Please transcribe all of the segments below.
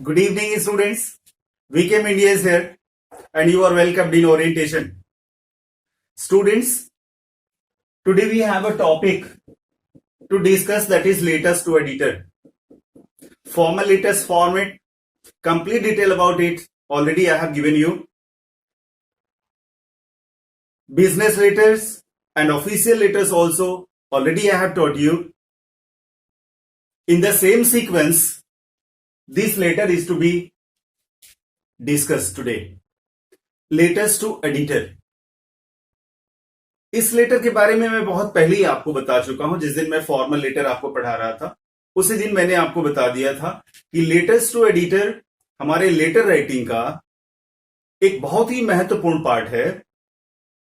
Good evening, students. VKM India is here, and you are welcomed in orientation. Students, today we have a topic to discuss, that is letters to editor. Formal letters format, complete detail about it already I have given you. Business letters and official letters also already I have taught you. In the same sequence, this letter is to be discussed today. Letters to editor. इस letter के बारे में मैं बहुत पहले ही आपको बता चुका हूं. जिस दिन मैं फॉर्मल लेटर आपको पढ़ा रहा था उसी दिन मैंने आपको बता दिया था कि लेटर्स टू एडिटर हमारे लेटर राइटिंग का एक बहुत ही महत्वपूर्ण पार्ट है,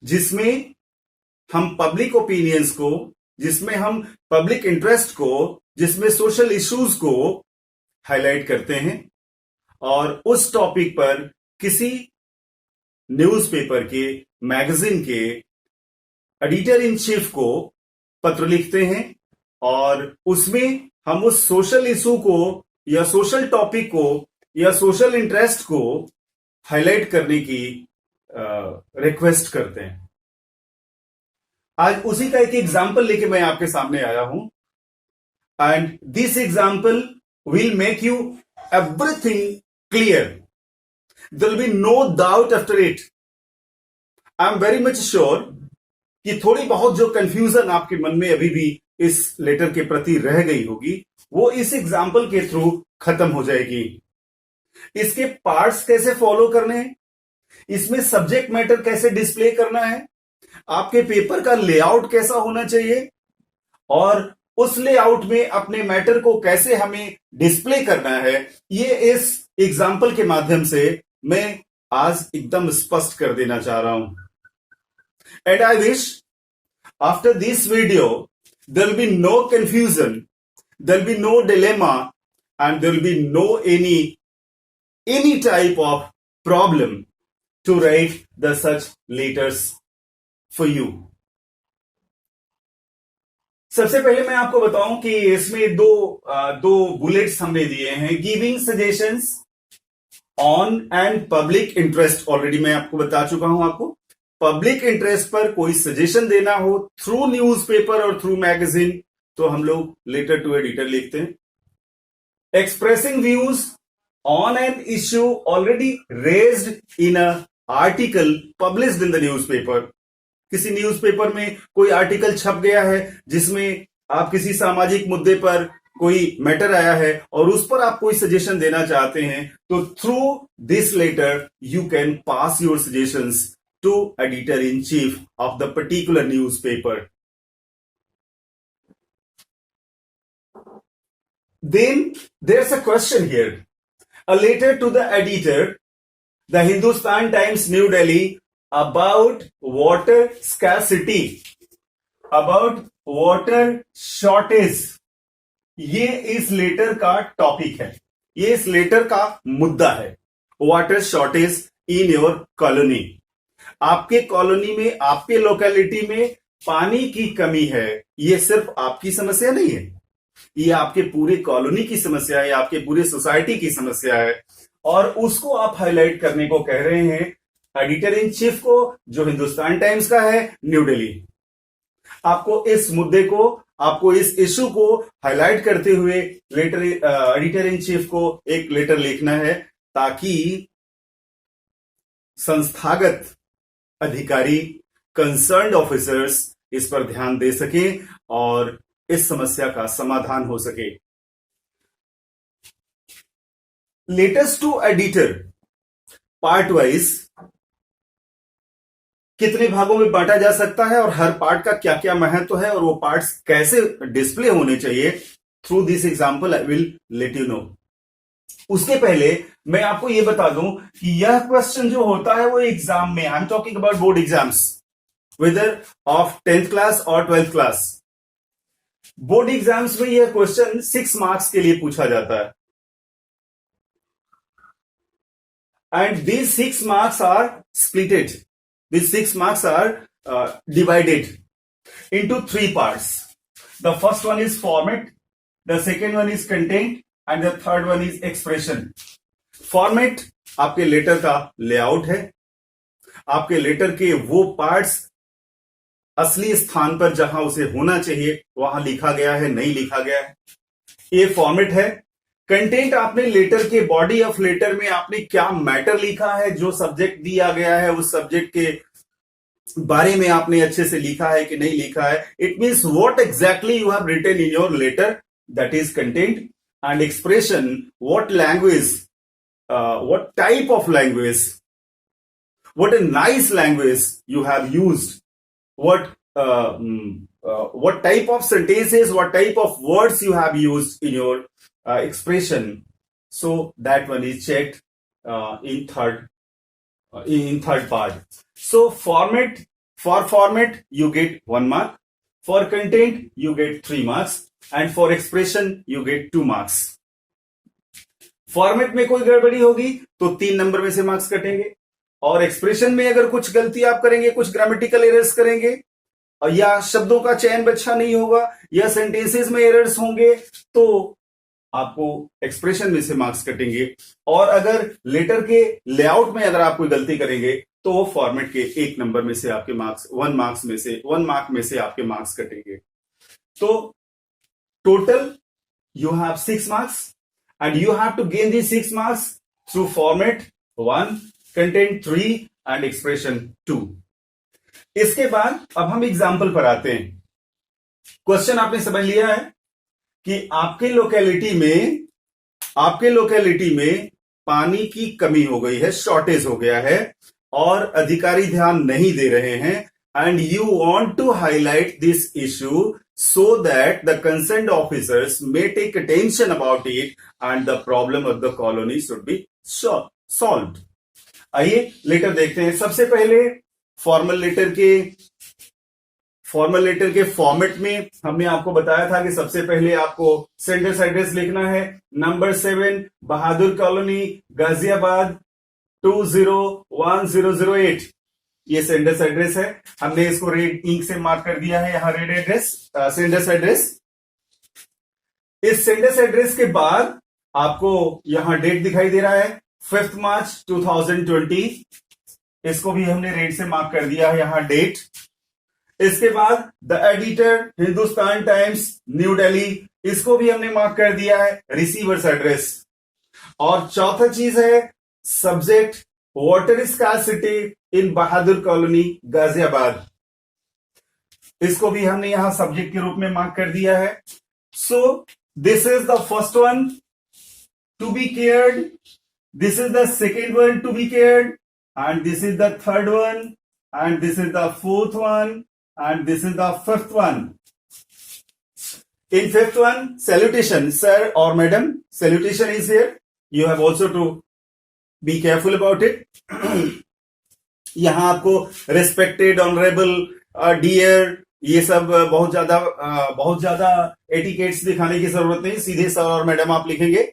जिसमें हम पब्लिक ओपिनियंस को, जिसमें हम पब्लिक इंटरेस्ट को, जिसमें सोशल इश्यूज को हाईलाइट करते हैं और उस टॉपिक पर किसी न्यूज़पेपर के, मैगजीन के एडिटर इन चीफ को पत्र लिखते हैं और उसमें हम उस सोशल इशू को या सोशल टॉपिक को या सोशल इंटरेस्ट को हाईलाइट करने की रिक्वेस्ट करते हैं. आज उसी का एक एग्जाम्पल लेके मैं आपके सामने आया हूं, and this example will make you everything clear. There will be no doubt after it. I am very much sure कि थोड़ी बहुत जो कंफ्यूजन आपके मन में अभी भी इस लेटर के प्रति रह गई होगी, वो इस एग्जाम्पल के थ्रू खत्म हो जाएगी. इसके पार्ट्स कैसे फॉलो करने हैं, इसमें सब्जेक्ट मैटर कैसे डिस्प्ले करना है, आपके पेपर का लेआउट कैसा होना चाहिए और उस लेआउट में अपने मैटर को कैसे हमें डिस्प्ले करना है, ये इस एग्जाम्पल के माध्यम से मैं आज एकदम स्पष्ट कर देना चाह रहा हूं. And I wish after this video there will be no confusion, there will be no dilemma, and there will be no any type of problem to write the such letters for you. सबसे पहले मैं आपको बताऊं कि इसमें दो bullets हमने दिए हैं. Giving suggestions on and public interest. Already मैं आपको बता चुका हूं. आपको पब्लिक इंटरेस्ट पर कोई सजेशन देना हो थ्रू न्यूज़पेपर और थ्रू मैगजीन तो हम लोग लेटर टू एडिटर लिखते हैं. Expressing views on an issue already raised in a article published in the newspaper. किसी न्यूज़पेपर में कोई आर्टिकल छप गया है जिसमें आप किसी सामाजिक मुद्दे पर कोई मैटर आया है और उस पर आप कोई सजेशन देना चाहते हैं, तो through this letter you can pass your suggestions to editor-in-chief of the particular newspaper. Then there's a question here. A letter to the editor, the Hindustan Times, New Delhi, about water scarcity, about water shortage. ये इस letter का topic है, ये इस letter का मुद्दा है. Water shortage in your colony. आपके कॉलोनी में, आपके लोकेलिटी में पानी की कमी है. ये सिर्फ आपकी समस्या नहीं है, ये आपके पूरे कॉलोनी की समस्या है, आपके पूरे सोसाइटी की समस्या है और उसको आप हाईलाइट करने को कह रहे हैं एडिटर इन चीफ को, जो हिंदुस्तान टाइम्स का है, न्यू दिल्ली. आपको इस मुद्दे को, आपको इस इशू को हाईलाइट करते हुए लेटर एडिटर इन चीफ को एक लेटर लिखना है ताकि संस्थागत अधिकारी, कंसर्न्ड ऑफिसर्स इस पर ध्यान दे सकें और इस समस्या का समाधान हो सके. Letters to editor part wise कितने भागों में बांटा जा सकता है और हर पार्ट का क्या क्या महत्व है और वो पार्ट्स कैसे डिस्प्ले होने चाहिए, through this example I will let you know. उसके पहले मैं आपको यह बता दूं कि यह क्वेश्चन जो होता है वो एग्जाम में, I am talking about board exams, whether of 10th class और 12th क्लास. बोर्ड एग्जाम्स में यह क्वेश्चन 6 मार्क्स के लिए पूछा जाता है. And these 6 marks are splitted. These 6 marks are divided into 3 parts. The first one is format, the second one is content, and the third one is expression. Format आपके letter का layout है, आपके letter के वो parts असली स्थान पर जहां उसे होना चाहिए वहां लिखा गया है, नहीं लिखा गया है, ये फॉर्मेट है। कंटेंट आपने लेटर के बॉडी ऑफ लेटर में आपने क्या मैटर लिखा है, जो सब्जेक्ट दिया गया है उस सब्जेक्ट के बारे में आपने अच्छे से लिखा है कि नहीं लिखा है। It means what exactly you have written in your letter, that is content. And expression, what language, what type of language, what a nice language you have used, what type of sentences, what type of words you have used in your expression. So that one is checked in third part. So for format you get 1 mark, for content you get 3 marks, and for expression you get 2 marks. Format में कोई गड़बड़ी होगी तो 3 number में से marks कटेंगे, और expression में अगर कुछ गलती आप करेंगे, कुछ ग्रामेटिकल एरर्स करेंगे, या शब्दों का चयन अच्छा नहीं होगा, या सेंटेंसेस में एरर्स होंगे, तो आपको एक्सप्रेशन में से मार्क्स कटेंगे। और अगर लेटर के लेआउट में अगर आप कोई गलती करेंगे तो वो फॉर्मेट के 1 नंबर में से आपके मार्क्स 1 मार्क में से आपके मार्क्स कटेंगे। तो total you have 6 marks and you have to gain the 6 marks through format 1, content 3 and expression 2। इसके बाद अब हम एग्जाम्पल पर आते हैं। क्वेश्चन आपने समझ लिया है कि आपके लोकेलिटी में पानी की कमी हो गई है, शॉर्टेज हो गया है, और अधिकारी ध्यान नहीं दे रहे हैं, and you want to highlight this issue so that the concerned officers may take attention about it and the problem of the colony should be solved. आइए लेटर देखते हैं। सबसे पहले फॉर्मल लेटर के फॉर्मेट में हमने आपको बताया था कि सबसे पहले आपको सेंडर्स एड्रेस लिखना है। नंबर 7 बहादुर कॉलोनी गाजियाबाद 201008, ये सेंडर्स एड्रेस है। हमने इसको रेड इंक से मार्क कर दिया है, यहां रेड एड्रेस, सेंडर्स एड्रेस। इस सेंडर्स एड्रेस के बाद आपको यहां डेट दिखाई दे रहा है 5 मार्च 2020, इसको भी हमने रेड से मार्क कर दिया है, यहां डेट। इसके बाद the editor Hindustan times new Delhi, इसको भी हमने मार्क कर दिया है, रिसीवर्स एड्रेस। और चौथा चीज है सब्जेक्ट वाटर स्कार्सिटी इन बहादुर कॉलोनी गाजियाबाद, इसको भी हमने यहां सब्जेक्ट के रूप में मार्क कर दिया है। So this is the first one to be cared, this is the second one to be cared, and this is the third one, and this is the fourth one, and this is the fifth one. In fifth one, salutation, sir or madam, salutation is here. You have also to be careful about it. यहां आपको respected, honorable, dear, ये सब बहुत ज्यादा etiquettes दिखाने की जरूरत नहीं, सीधे सर और मैडम आप लिखेंगे।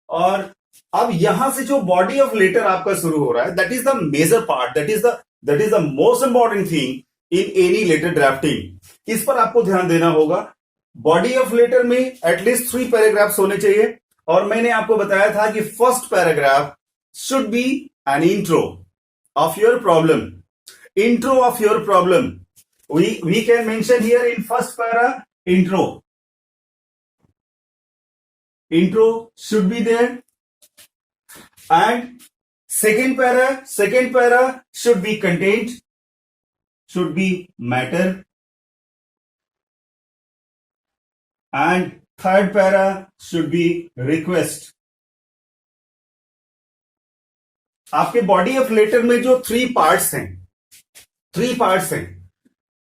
और अब यहां से जो बॉडी ऑफ लेटर आपका शुरू हो रहा है, that is the major part, that is the most important thing in any letter drafting. इस पर आपको ध्यान देना होगा। बॉडी ऑफ लेटर में एटलीस्ट 3 पैराग्राफ्स होने चाहिए, और मैंने आपको बताया था कि first paragraph should be an intro of your problem. Intro of your problem we can mention here in first para intro should be there, and second para should be content, should be matter, and third para should be request. आपके body of letter में जो 3 parts हैं,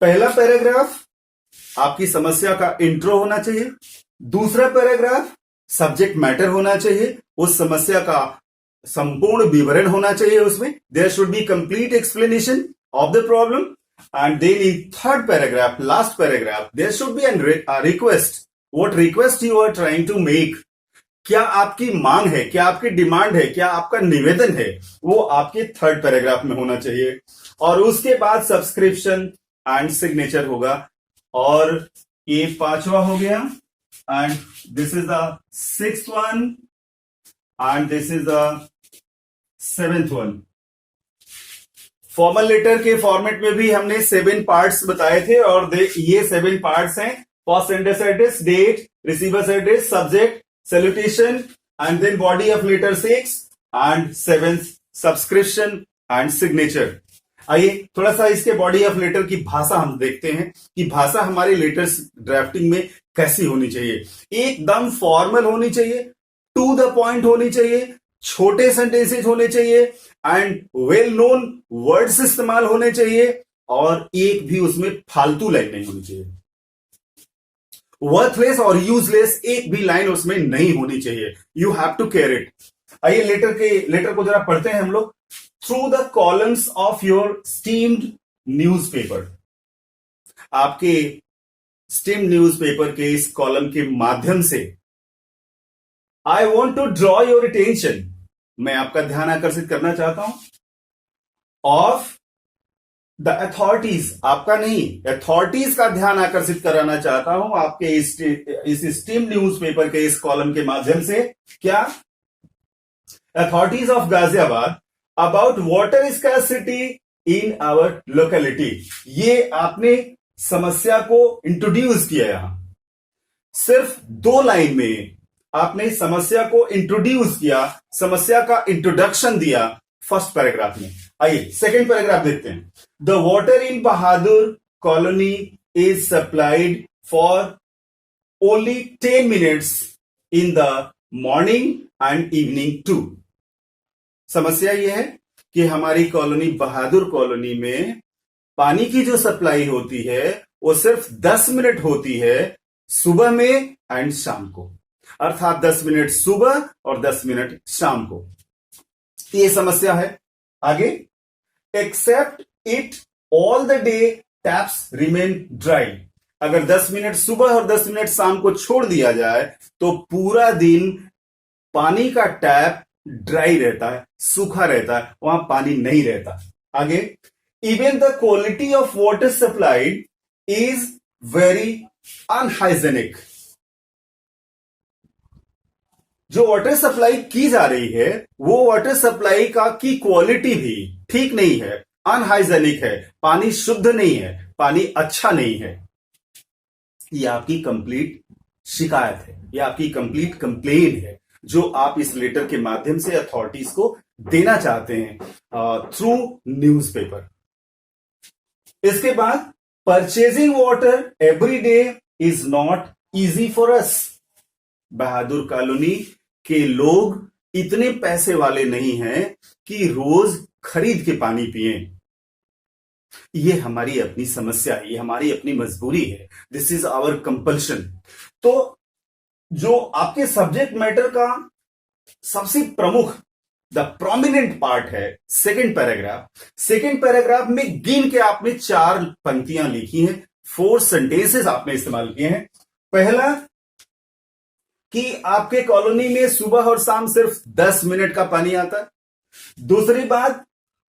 पहला paragraph आपकी समस्या का intro होना चाहिए, दूसरा पैराग्राफ सब्जेक्ट मैटर होना चाहिए, उस समस्या का संपूर्ण विवरण होना चाहिए, उसमें there should be complete explanation of the problem, and then in third paragraph, last paragraph, there should be an request. What request you are trying to make, क्या आपकी मांग है, क्या आपकी डिमांड है, क्या आपका निवेदन है, वो आपके थर्ड पैराग्राफ में होना चाहिए। और उसके बाद सब्सक्रिप्शन एंड सिग्नेचर होगा। और ये 5वां हो गया। and this is the sixth one and this is the seventh one. Formal letter के फॉर्मेट में भी हमने 7 पार्ट्स बताए थे और ये 7 पार्ट्स हैं. First sender's address, date, receiver's address, subject, salutation and then body of letter 6 and 7th subscription and signature. आइए थोड़ा सा इसके बॉडी ऑफ लेटर की भाषा हम देखते हैं कि भाषा हमारे लेटर्स ड्राफ्टिंग में कैसी होनी चाहिए. एकदम फॉर्मल होनी चाहिए, टू द पॉइंट होनी चाहिए, छोटे सेंटेंसेज होने चाहिए एंड वेल नोन वर्ड्स इस्तेमाल होने चाहिए और एक भी उसमें फालतू लाइन नहीं होनी चाहिए. वर्थलेस और यूजलेस एक भी लाइन उसमें नहीं होनी चाहिए. You have to care it. आइए लेटर को जरा पढ़ते हैं हम लोग. Through the columns of your esteemed newspaper. आपके स्टीम्ड न्यूज़पेपर के इस कॉलम के माध्यम से I want to draw your attention. मैं आपका ध्यान आकर्षित करना चाहता हूं. ऑफ द अथॉरिटीज, आपका नहीं, अथॉरिटीज का ध्यान आकर्षित कराना चाहता हूं आपके इस स्टीम्ड न्यूज़पेपर के इस कॉलम के माध्यम से. क्या? Authorities of Ghaziabad about water scarcity in our locality. ये आपने समस्या को इंट्रोड्यूस किया. यहां सिर्फ 2 लाइन में आपने समस्या को इंट्रोड्यूस किया, समस्या का इंट्रोडक्शन दिया फर्स्ट पैराग्राफ में. आइए सेकेंड पैराग्राफ देखते हैं. The water in Bahadur Colony is supplied for only 10 minutes in the morning and evening too. समस्या यह है कि हमारी कॉलोनी बहादुर कॉलोनी में पानी की जो सप्लाई होती है वो सिर्फ 10 मिनट होती है, सुबह में एंड शाम को. अर्थात 10 मिनट सुबह और 10 मिनट शाम को. ये समस्या है. आगे, except it all the day taps remain dry. अगर 10 मिनट सुबह और 10 मिनट शाम को छोड़ दिया जाए तो पूरा दिन पानी का टैप ड्राई रहता है, सूखा रहता है, वहां पानी नहीं रहता. आगे, even the quality of water supplied is very unhygienic. जो वाटर सप्लाई की जा रही है वो वाटर सप्लाई की क्वालिटी भी ठीक नहीं है, अनहाइजेनिक है, पानी शुद्ध नहीं है, पानी अच्छा नहीं है. ये आपकी कंप्लीट शिकायत है, ये आपकी कंप्लीट कंप्लेन है जो आप इस लेटर के माध्यम से अथॉरिटीज को देना चाहते हैं थ्रू न्यूज़पेपर. इसके बाद, purchasing water every day is not easy for us. Bahadur colony के लोग इतने पैसे वाले नहीं हैं कि रोज खरीद के पानी पिए. ये हमारी अपनी समस्या है, ये हमारी अपनी मजबूरी है. This is our compulsion. तो जो आपके सब्जेक्ट मैटर का सबसे प्रमुख, द प्रोमिनेंट पार्ट है सेकेंड पैराग्राफ. सेकेंड पैराग्राफ में गिन के आपने 4 पंक्तियां लिखी हैं, 4 सेंटेंसेस आपने इस्तेमाल किए हैं. पहला कि आपके कॉलोनी में सुबह और शाम सिर्फ 10 मिनट का पानी आता है. दूसरी बात,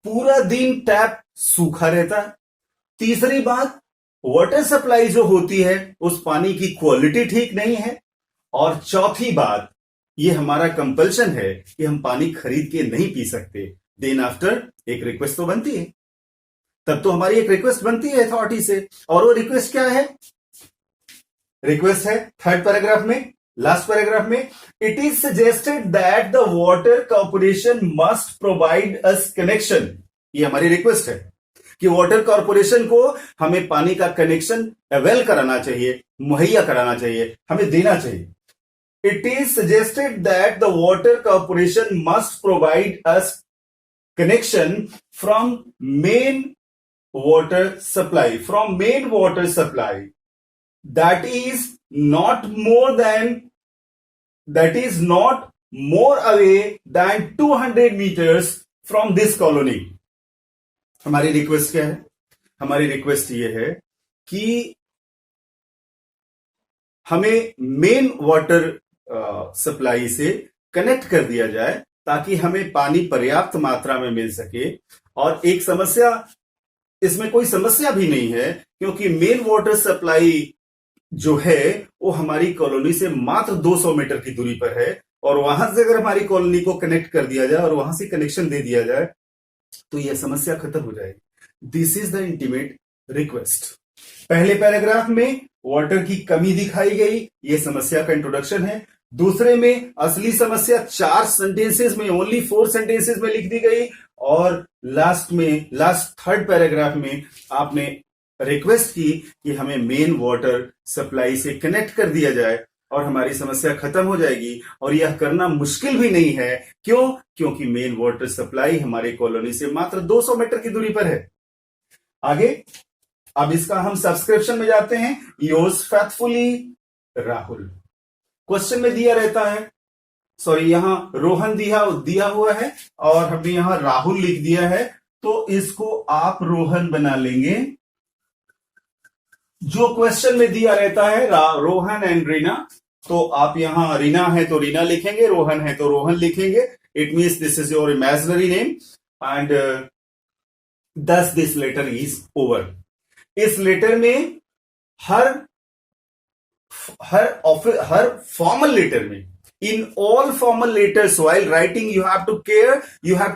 पूरा दिन टैप सूखा रहता है. तीसरी बात, वाटर सप्लाई जो होती है उस पानी की क्वालिटी ठीक नहीं है. और चौथी बात, ये हमारा कंपल्शन है कि हम पानी खरीद के नहीं पी सकते. देन आफ्टर एक रिक्वेस्ट तो बनती है, तब तो हमारी एक रिक्वेस्ट बनती है अथॉरिटी से. और वो रिक्वेस्ट क्या है? रिक्वेस्ट है थर्ड पैराग्राफ में, लास्ट पैराग्राफ में, it is suggested that the water corporation must provide us connection. ये हमारी रिक्वेस्ट है कि वाटर कॉर्पोरेशन को हमें पानी का कनेक्शन अवेल कराना चाहिए, मुहैया कराना चाहिए, हमें देना चाहिए. It is suggested that the water corporation must provide us connection from main water supply, that is not more away than 200 meters from this colony. हमारी रिक्वेस्ट क्या है? हमारी रिक्वेस्ट ये है कि हमें मेन वाटर सप्लाई से कनेक्ट कर दिया जाए ताकि हमें पानी पर्याप्त मात्रा में मिल सके. और एक समस्या, इसमें कोई समस्या भी नहीं है क्योंकि मेन वाटर सप्लाई जो है वो हमारी कॉलोनी से मात्र 200 मीटर की दूरी पर है, और वहां से अगर हमारी कॉलोनी को कनेक्ट कर दिया जाए और वहां से कनेक्शन दे दिया जाए तो यह समस्या खत्म हो जाएगी। This is the intimate request. पहले पैराग्राफ में वाटर की कमी दिखाई गई, यह समस्या का इंट्रोडक्शन है। दूसरे में असली समस्या 4 सेंटेंसेस में, ओनली 4 सेंटेंसेस में लिख दी गई, और लास्ट थर्ड पैराग्राफ में आपने रिक्वेस्ट की कि हमें मेन वाटर सप्लाई से कनेक्ट कर दिया जाए और हमारी समस्या खत्म हो जाएगी। और यह करना मुश्किल भी नहीं है। क्यों? क्योंकि मेन वाटर सप्लाई हमारी कॉलोनी से मात्र 200 मीटर की दूरी पर है। आगे अब इसका हम सब्सक्रिप्शन में जाते हैं। Yours faithfully Rahul. क्वेश्चन में दिया रहता है, सॉरी यहां रोहन दिया हुआ है और हमने यहां राहुल लिख दिया है, तो इसको आप रोहन बना लेंगे। जो क्वेश्चन में दिया रहता है रोहन एंड रीना, तो आप यहां रीना है तो रीना लिखेंगे, रोहन है तो रोहन लिखेंगे। It means this is your imaginary name and this this letter is over. इस लेटर में हर फॉर्मल लेटर में, in all formal letters while writing you have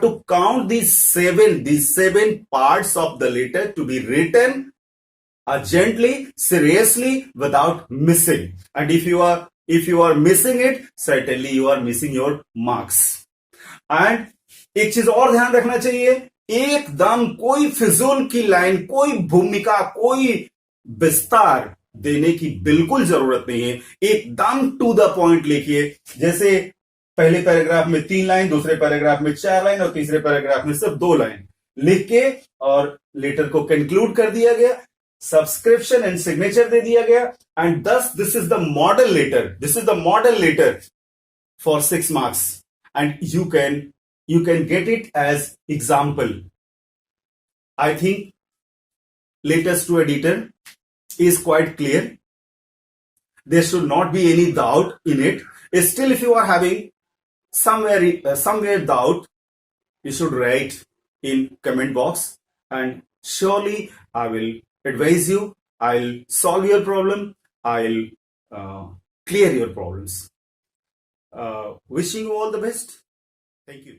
to count these seven parts of the letter to be written gently, seriously, without missing. And if you are missing it, certainly you are missing your marks. And एक चीज और ध्यान रखना चाहिए, एकदम कोई फिजूल की लाइन, कोई भूमिका, कोई विस्तार देने की बिल्कुल जरूरत नहीं है। एकदम टू द पॉइंट लिखिए। जैसे पहले पैराग्राफ में 3 लाइन, दूसरे पैराग्राफ में 4 लाइन और तीसरे पैराग्राफ में सिर्फ 2 लाइन लिख के और लेटर को कंक्लूड कर दिया गया, सब्सक्रिप्शन एंड सिग्नेचर दे दिया गया, and this this is the model letter for 6 marks, and you can get it as example. I think letters to editor is quite clear. There should not be any doubt in it. Still, if you are having somewhere doubt, you should write in comment box, and surely I will advise you. I'll solve your problem. I'll clear your problems. Wishing you all the best. Thank you.